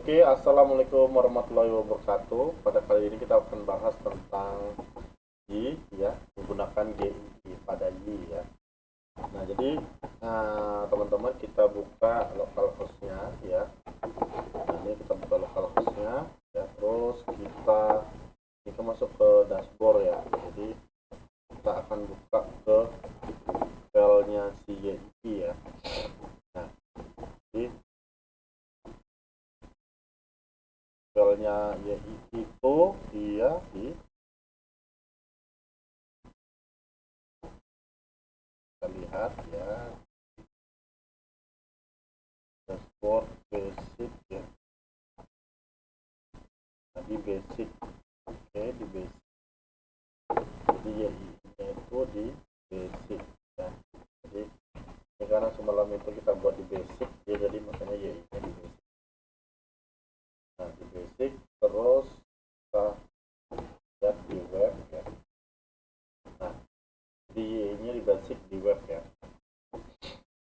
Oke, assalamualaikum warahmatullahi wabarakatuh. Pada kali ini kita akan bahas tentang Y, ya, menggunakan GI pada Y, ya. Nah, jadi teman-teman kita buka localhost-nya, ya. Nah, ini kita buka localhost-nya, ya. Terus kita masuk ke dashboard, ya. Jadi kita akan buka ke filenya si YI, ya. Nah, jadi filenya YI itu dia di kita lihat, ya, dashboard basic, ya. Tadi basic, oke, di basic. Jadi ya itu di basic, ya. Jadi ini karena semalam itu kita buat di basic, ya, jadi makanya ya ini di basic. Nah, di basic terus kita lihat di web, ya. Nah, di Y-nya di basic di web, ya.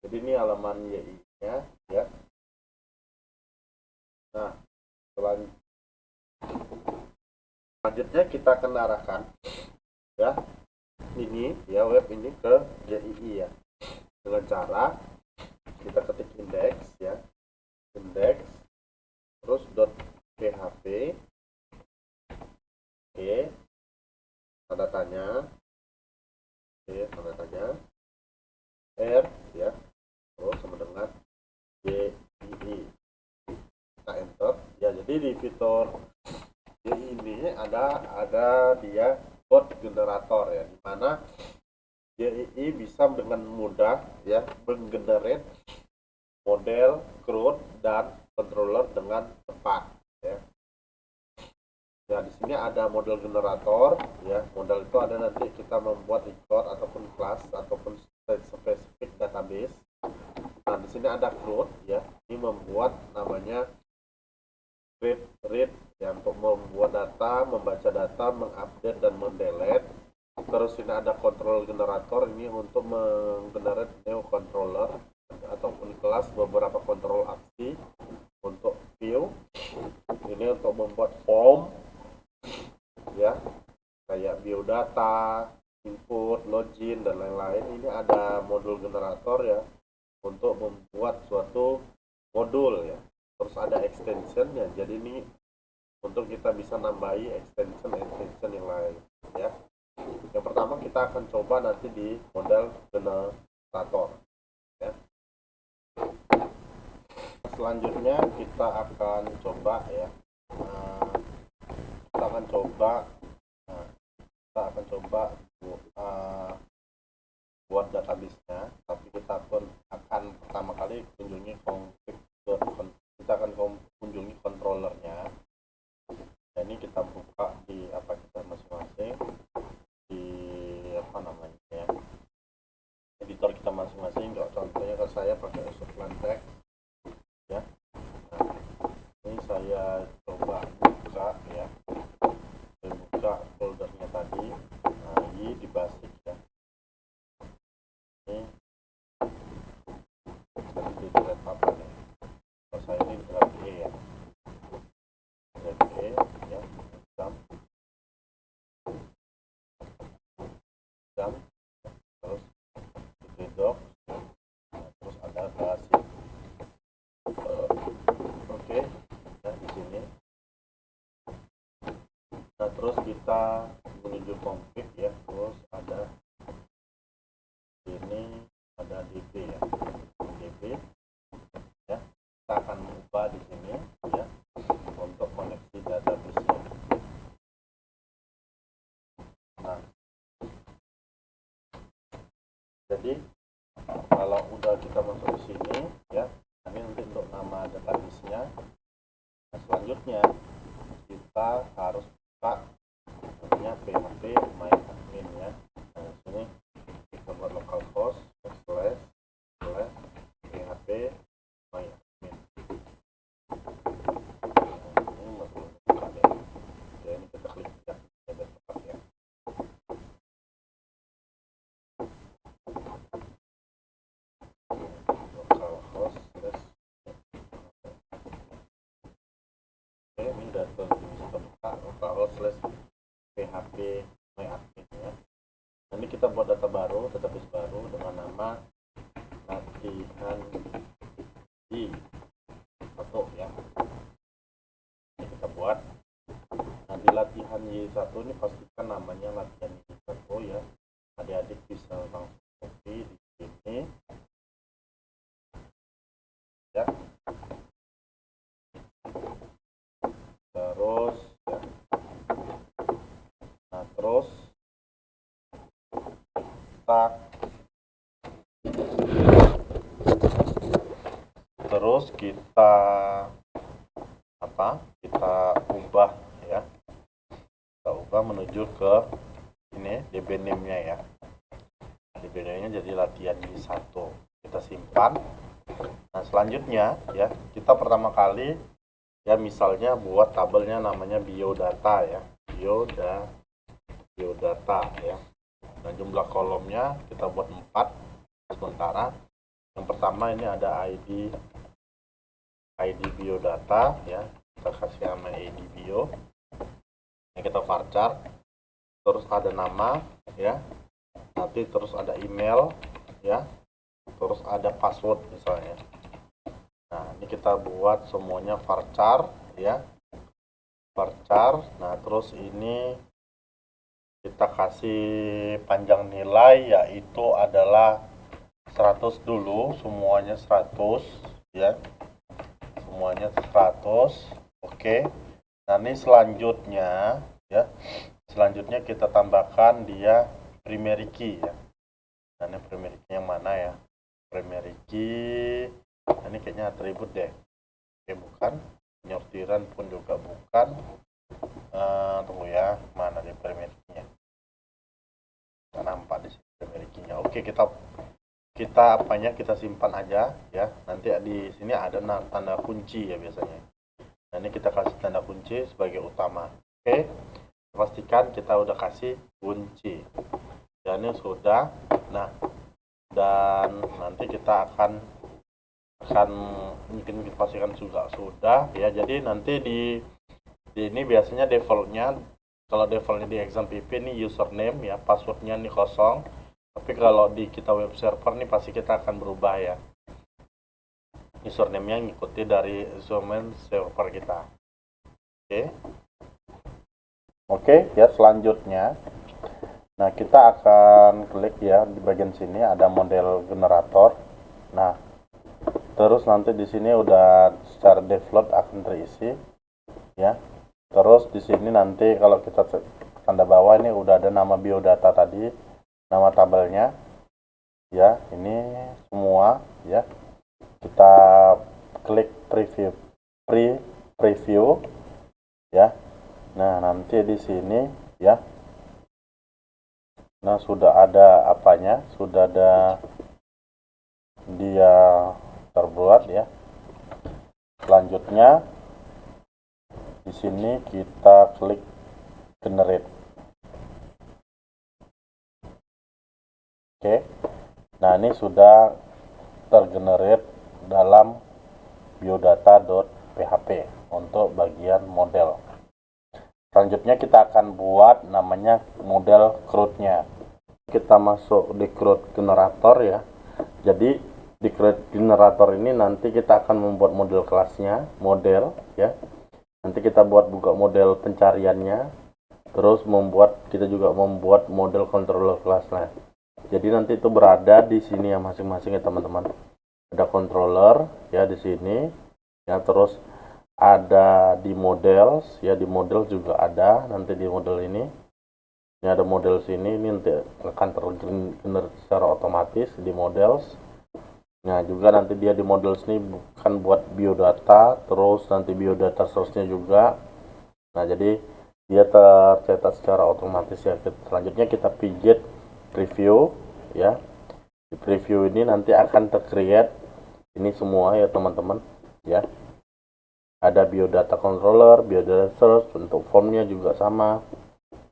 Jadi ini halaman Y-nya, ya. Nah, selanjutnya kita akan arahkan, ya, ini, ya, web ini ke JII, ya, dengan cara kita ketik index, ya, index terus .php, oke, tanda tanya, oke, tanda tanya, r, ya, terus sama dengan JII, kita enter, ya. Jadi di fitur JII ini ada dia code generator, ya, dimana JII bisa dengan mudah, ya, menggenerate model, CRUD, dan controller dengan tepat, ya. Ya, di sini ada model generator, ya. Model itu ada nanti kita membuat record ataupun class ataupun specific database. Nah, di sini ada CRUD, ya. Ini membuat namanya read, ya, untuk membuat data, membaca data, mengupdate dan mendelete. Terus ini ada control generator, ini untuk menggenerate new controller ataupun kelas beberapa kontrol aksi. Untuk view ini untuk membuat form, ya, kayak biodata, input, login, dan lain-lain. Ini ada modul generator, ya, untuk membuat suatu modul, ya. Terus ada extension, ya, jadi ini untuk kita bisa nambahi extension yang lain, ya. Yang pertama kita akan coba nanti di model generator, ya. Selanjutnya kita akan coba, ya, kita akan coba buat database-nya, tapi kita pun akan pertama kali kunjungi kita akan kunjungi controllernya. Nah, ini kita buka di kita masing-masing, di editor kita masing-masing. Contohnya ke saya pakai Sublime Text, ya. Nah, ini saya coba buka, ya, saya buka foldernya tadi. Nah, ini di basic, ya. Ini tadi di delete apa nih, kalau saya ini delete E, ya, delete E, ya, jam terus di doc, terus ada basic, oke, ya, di sini. Nah, terus kita menuju config, ya, terus ada ini ada db, ya, db, ya. Kita akan ubah di sini, ya, untuk koneksi database-nya. Nah, jadi kalau udah kita masuk ke sini, ya, ini nanti untuk nama database-nya. Nah, selanjutnya kita harus buka namanya php my admin, ya. Nah, sini kita buat localhost slash php my admin. Nah, ini masuk buka, ya. Ya, ini kita klik, ya, ada tempat, ya. Localhost slash biodata kita buka localhost/php myadmin ya. Ini kita buat data baru, database baru dengan nama latihan di satu ya. Ini kita buat. Nah, di latihan Y1 ini pastikan namanya latihan Y1 ya. Adik-adik bisa langsung copy di sini ya. Terus ya. Nah, terus kita kita ubah ya, kita ubah menuju ke ini DB name-nya ya. DB name-nya jadi latihan Y1, kita simpan. Nah, selanjutnya ya, kita pertama kali ya misalnya buat tabelnya namanya biodata ya, biodata ya. Nah, jumlah kolomnya kita buat 4 sementara. Yang pertama ini ada ID biodata ya, kita kasih nama ID bio. Ini kita varchar, terus ada nama ya, nanti terus ada email ya, terus ada password misalnya. Nah, ini kita buat semuanya varchar ya, varchar. Nah, terus ini kita kasih panjang nilai yaitu adalah 100 dulu, semuanya 100 ya, semuanya 100. Oke. Nah, ini selanjutnya ya, selanjutnya kita tambahkan dia primary key ya. Nah, ini primary key yang mana ya, primary key. Nah, ini kayaknya atribut deh. Oke, bukan, penyortiran pun juga bukan. Tunggu ya, mana di primary key-nya, nggak nampak di sini primary key-nya. Oke, kita apanya kita simpan aja ya. Nanti di sini ada tanda kunci ya biasanya. Nah, ini kita kasih tanda kunci sebagai utama. Oke, pastikan kita udah kasih kunci dan ini sudah. Nah, dan nanti kita akan mungkin kita pastikan juga sudah ya. Jadi nanti di ini biasanya defaultnya, kalau defaultnya di exam pp ini username ya, passwordnya ini kosong. Tapi kalau di kita web server nih pasti kita akan berubah ya, username-nya ngikuti dari username server kita. Oke ya, selanjutnya nah kita akan klik ya, di bagian sini ada model generator. Nah, terus nanti di sini udah secara default akan terisi ya. Terus di sini nanti kalau kita tanda bawah ini udah ada nama biodata tadi, nama tabelnya ya, ini semua ya. Kita klik preview ya. Nah, nanti di sini ya, nah sudah ada apanya, sudah ada dia terbuat ya. Selanjutnya di sini kita klik generate. Oke. Nah, ini sudah tergenerate dalam biodata.php untuk bagian model. Selanjutnya kita akan buat namanya model CRUD-nya. Kita masuk di CRUD generator ya. Jadi di CRUD generator ini nanti kita akan membuat model kelasnya, model ya. Nanti kita buka model pencariannya, terus kita juga membuat model controller kelasnya. Jadi nanti itu berada di sini ya masing-masing ya teman-teman. Ada controller ya di sini ya, terus ada di models ya, di model juga ada nanti di model ini. Ini ada model sini, ini nanti akan tergenerate secara otomatis di models. Nah, juga nanti dia di models ini bukan buat biodata, terus nanti biodata source-nya juga. Nah, jadi dia tercetak secara otomatis ya. Selanjutnya kita pijit preview ya. Di preview ini nanti akan tercreate ini semua ya teman-teman ya. Ada biodata controller, biodata source, untuk formnya juga sama.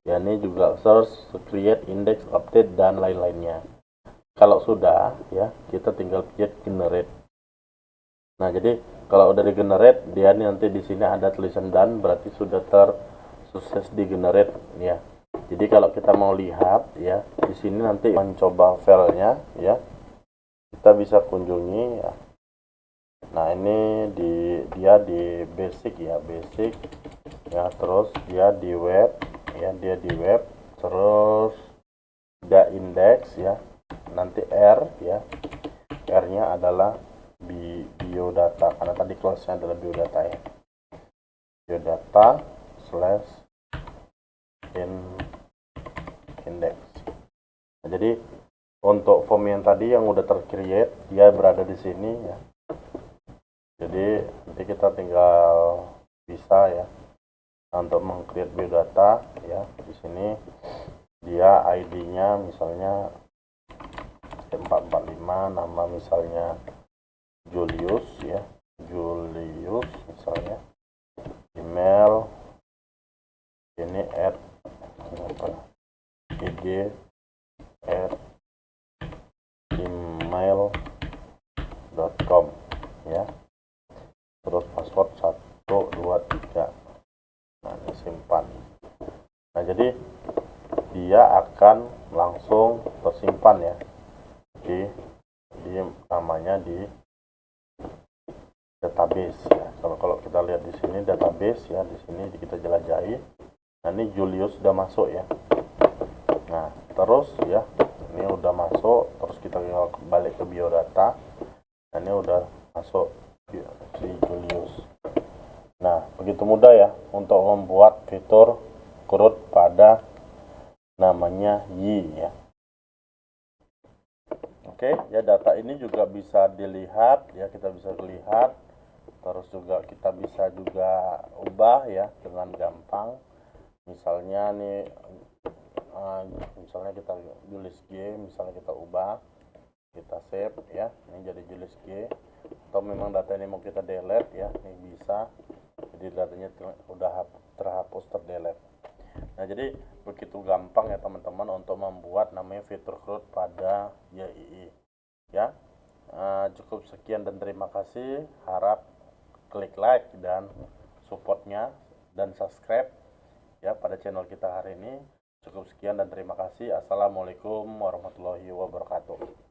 Ya, ini juga source, create, index, update dan lain-lainnya. Kalau sudah ya, kita tinggal pijit generate. Nah, jadi Kalau udah di generate, dia nanti di sini ada tulisan done, berarti sudah sukses di generate ya. Jadi kalau kita mau lihat ya, di sini nanti mencoba filenya ya, kita bisa kunjungi ya. Nah ini dia di basic ya, basic ya, terus dia di web ya, dia di web, terus ada index ya, nanti R ya, R nya adalah biodata, karena tadi clause-nya adalah biodata ya, biodata slash index. Nah, jadi untuk form yang tadi yang udah tercreate, dia berada di sini ya, jadi nanti kita tinggal bisa ya untuk mengcreate biodata ya. Di sini dia ID-nya misalnya 445, nama misalnya Julius ya, Julius misalnya, email ini @ig @gmail.com ya, terus password 123. Nah ini simpan. Nah jadi dia akan langsung tersimpan ya di namanya di database ya. Kalau kita lihat di sini database ya, di sini kita jelajahi. Nah ini Julius sudah masuk ya. Nah terus ya, ini udah masuk, terus kita balik ke biodata. Nah ini udah masuk si Julius. Nah begitu mudah ya untuk membuat fitur CRUD pada namanya Y ya. Oke ya, data ini juga bisa dilihat ya, kita bisa lihat, terus juga kita bisa juga ubah ya dengan gampang. Misalnya nih misalnya kita Julius G, misalnya kita ubah, kita save ya, ini jadi Julius G, atau memang data ini mau kita delete ya, ini bisa, jadi datanya udah terhapus, terdelete. Nah jadi begitu gampang ya teman-teman untuk membuat namanya fitur CRUD pada YII ya. Cukup sekian dan terima kasih, harap klik like dan supportnya dan subscribe ya pada channel kita hari ini. Cukup sekian dan terima kasih. Assalamualaikum warahmatullahi wabarakatuh.